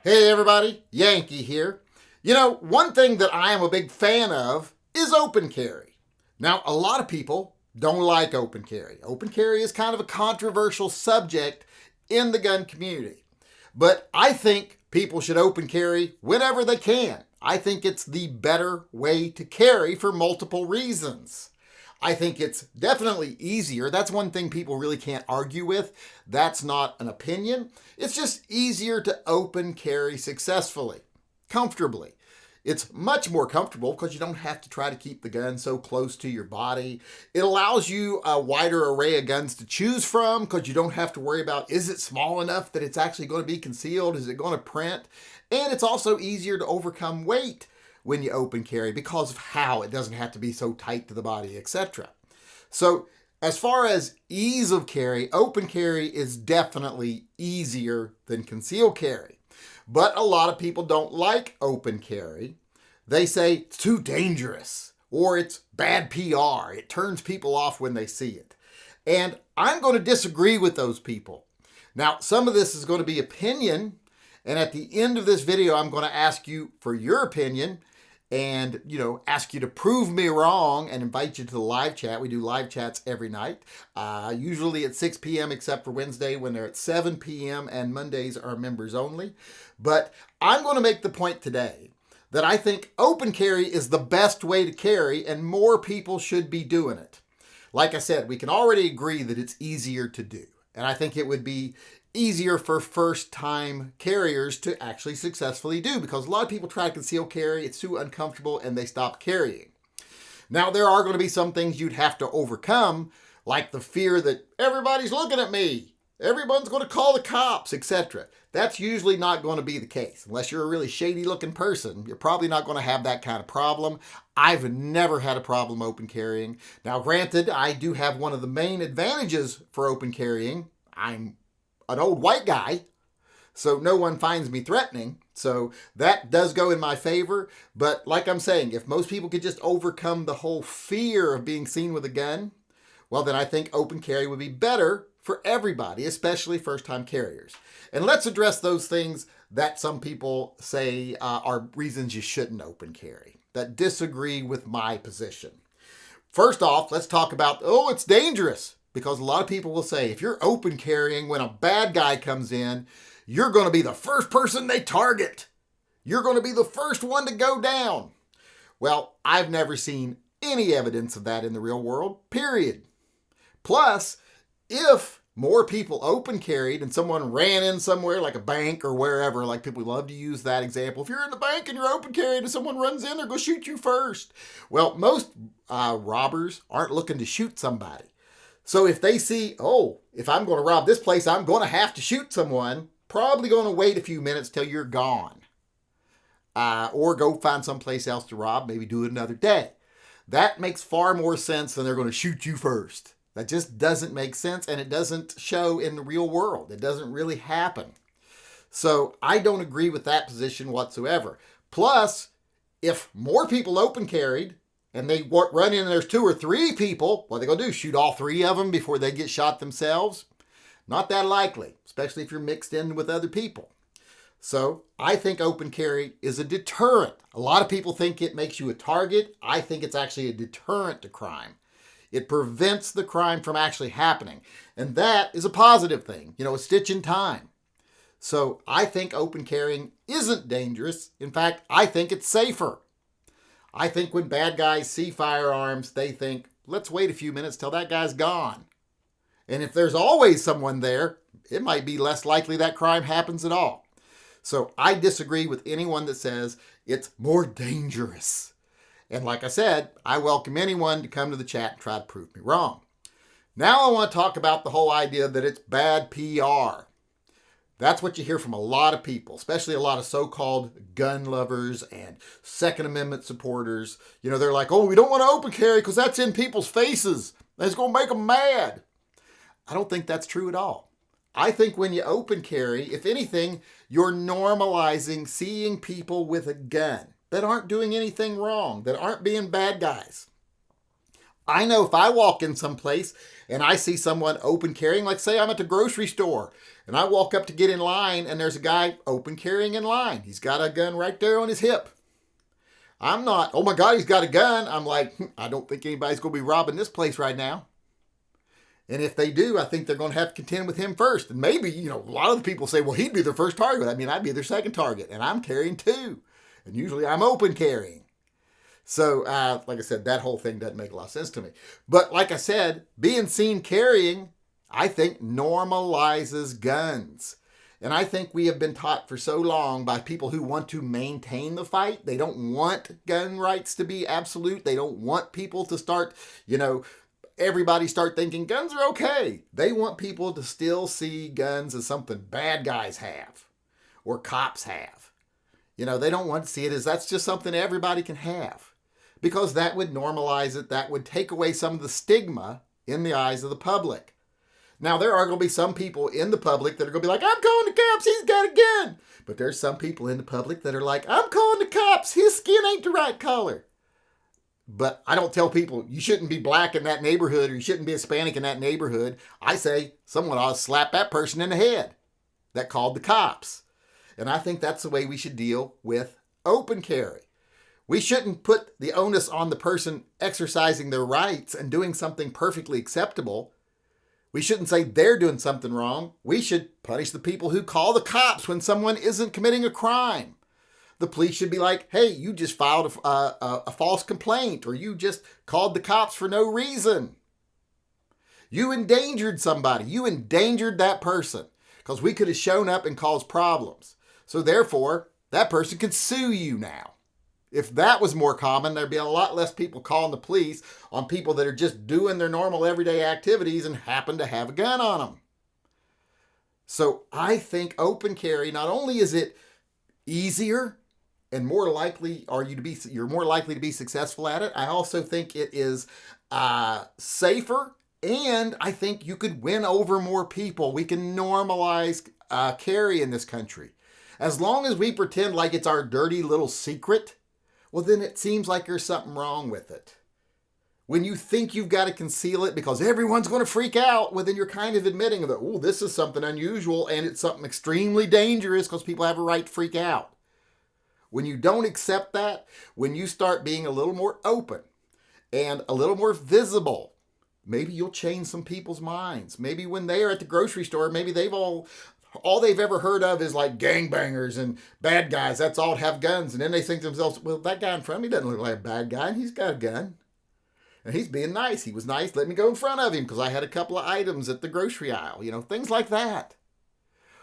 Hey everybody, Yankee here. You know, one thing that I am a big fan of is open carry. Now, a lot of people don't like open carry. Open carry is kind of a controversial subject in the gun community. But I think people should open carry whenever they can. I think it's the better way to carry for multiple reasons. I think it's definitely easier. That's one thing people really can't argue with. That's not an opinion. It's just easier to open carry successfully, comfortably. It's much more comfortable because you don't have to try to keep the gun so close to your body. It allows you a wider array of guns to choose from because you don't have to worry about, is it small enough that it's actually going to be concealed? Is it going to print? And it's also easier to overcome weight when you open carry because of how it doesn't have to be so tight to the body, etc. So as far as ease of carry, open carry is definitely easier than concealed carry. But a lot of people don't like open carry. They say it's too dangerous or it's bad PR. It turns people off when they see it. And I'm going to disagree with those people. Now, some of this is going to be opinion. And at the end of this video, I'm going to ask you for your opinion and, ask you to prove me wrong and invite you to the live chat. We do live chats every night, usually at 6 p.m. except for Wednesday when they're at 7 p.m. and Mondays are members only. But I'm going to make the point today that I think open carry is the best way to carry and more people should be doing it. Like I said, we can already agree that it's easier to do. And I think it would be easier for first-time carriers to actually successfully do because a lot of people try to conceal carry, it's too uncomfortable, and they stop carrying. Now, there are going to be some things you'd have to overcome, like the fear that everybody's looking at me, everyone's going to call the cops, etc. That's usually not going to be the case. Unless you're a really shady-looking person, you're probably not going to have that kind of problem. I've never had a problem open carrying. Now, granted, I do have one of the main advantages for open carrying. I'm an old white guy, so no one finds me threatening. So that does go in my favor. But like I'm saying, if most people could just overcome the whole fear of being seen with a gun, well, then I think open carry would be better for everybody, especially first-time carriers. And let's address those things that some people say are reasons you shouldn't open carry, that disagree with my position. First off, let's talk about, it's dangerous. Because a lot of people will say, if you're open carrying, when a bad guy comes in, you're going to be the first person they target. You're going to be the first one to go down. Well, I've never seen any evidence of that in the real world, period. Plus, if more people open carried and someone ran in somewhere like a bank or wherever, like people love to use that example. If you're in the bank and you're open carried and someone runs in, they're going to shoot you first. Well, most robbers aren't looking to shoot somebody. So if they see, if I'm going to rob this place, I'm going to have to shoot someone, probably going to wait a few minutes till you're gone. Or go find someplace else to rob, maybe do it another day. That makes far more sense than they're going to shoot you first. That just doesn't make sense, and it doesn't show in the real world. It doesn't really happen. So I don't agree with that position whatsoever. Plus, if more people open carried, and they run in and there's 2 or 3 people, what are they going to do? Shoot all 3 of them before they get shot themselves? Not that likely, especially if you're mixed in with other people. So I think open carry is a deterrent. A lot of people think it makes you a target. I think it's actually a deterrent to crime. It prevents the crime from actually happening. And that is a positive thing, a stitch in time. So I think open carrying isn't dangerous. In fact, I think it's safer. I think when bad guys see firearms, they think, let's wait a few minutes till that guy's gone. And if there's always someone there, it might be less likely that crime happens at all. So I disagree with anyone that says it's more dangerous. And like I said, I welcome anyone to come to the chat and try to prove me wrong. Now I want to talk about the whole idea that it's bad PR. That's what you hear from a lot of people, especially a lot of so-called gun lovers and Second Amendment supporters. They're like, we don't want to open carry because that's in people's faces. That's going to make them mad. I don't think that's true at all. I think when you open carry, if anything, you're normalizing seeing people with a gun that aren't doing anything wrong, that aren't being bad guys. I know if I walk in someplace and I see someone open carrying, like say I'm at the grocery store and I walk up to get in line and there's a guy open carrying in line. He's got a gun right there on his hip. I'm not, oh my God, he's got a gun. I'm like, I don't think anybody's going to be robbing this place right now. And if they do, I think they're going to have to contend with him first. And maybe, a lot of the people say, well, he'd be their first target. I mean, I'd be their second target. And I'm carrying too. And usually I'm open carrying. So, like I said, that whole thing doesn't make a lot of sense to me. But like I said, being seen carrying, I think normalizes guns. And I think we have been taught for so long by people who want to maintain the fight. They don't want gun rights to be absolute. They don't want people to start, everybody start thinking guns are okay. They want people to still see guns as something bad guys have or cops have. They don't want to see it as that's just something everybody can have. Because that would normalize it. That would take away some of the stigma in the eyes of the public. Now, there are going to be some people in the public that are going to be like, I'm calling the cops, he's got a gun. But there's some people in the public that are like, I'm calling the cops, his skin ain't the right color. But I don't tell people you shouldn't be black in that neighborhood or you shouldn't be Hispanic in that neighborhood. I say someone ought to slap that person in the head that called the cops. And I think that's the way we should deal with open carry. We shouldn't put the onus on the person exercising their rights and doing something perfectly acceptable. We shouldn't say they're doing something wrong. We should punish the people who call the cops when someone isn't committing a crime. The police should be like, hey, you just filed a false complaint or you just called the cops for no reason. You endangered somebody. You endangered that person because we could have shown up and caused problems. So therefore, that person can sue you now. If that was more common, there'd be a lot less people calling the police on people that are just doing their normal everyday activities and happen to have a gun on them. So I think open carry, not only is it easier and more likely you're more likely to be successful at it, I also think it is safer, and I think you could win over more people. We can normalize carry in this country. As long as we pretend like it's our dirty little secret, well, then it seems like there's something wrong with it. When you think you've got to conceal it because everyone's going to freak out, well, then you're kind of admitting that, oh, this is something unusual and it's something extremely dangerous because people have a right to freak out. When you don't accept that, when you start being a little more open and a little more visible, maybe you'll change some people's minds. Maybe when they are at the grocery store, maybe all they've ever heard of is like gangbangers and bad guys. That's all have guns. And then they think to themselves, well, that guy in front of me doesn't look like a bad guy and he's got a gun. And he's being nice. He was nice. Let me go in front of him because I had a couple of items at the grocery aisle. Things like that.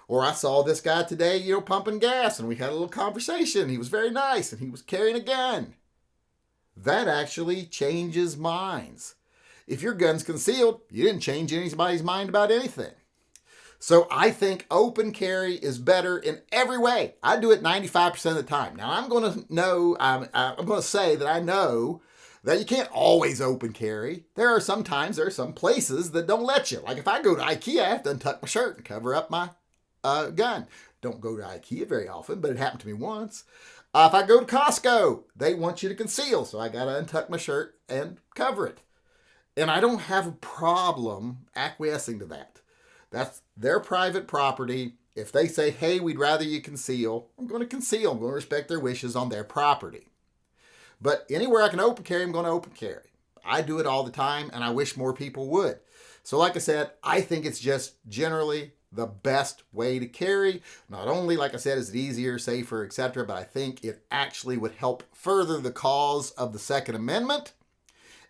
Or I saw this guy today, pumping gas and we had a little conversation. He was very nice and he was carrying a gun. That actually changes minds. If your gun's concealed, you didn't change anybody's mind about anything. So I think open carry is better in every way. I do it 95% of the time. Now I'm going to say that I know that you can't always open carry. There are some places that don't let you. Like if I go to IKEA, I have to untuck my shirt and cover up my gun. Don't go to IKEA very often, but it happened to me once. If I go to Costco, they want you to conceal. So I got to untuck my shirt and cover it. And I don't have a problem acquiescing to that. That's their private property. If they say, hey, we'd rather you conceal, I'm going to conceal. I'm going to respect their wishes on their property. But anywhere I can open carry, I'm going to open carry. I do it all the time, and I wish more people would. So like I said, I think it's just generally the best way to carry. Not only, like I said, is it easier, safer, etc., but I think it actually would help further the cause of the Second Amendment.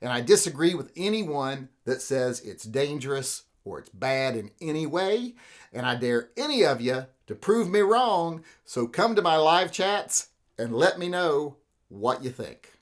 And I disagree with anyone that says it's dangerous or it's bad in any way, and I dare any of you to prove me wrong, so come to my live chats and let me know what you think.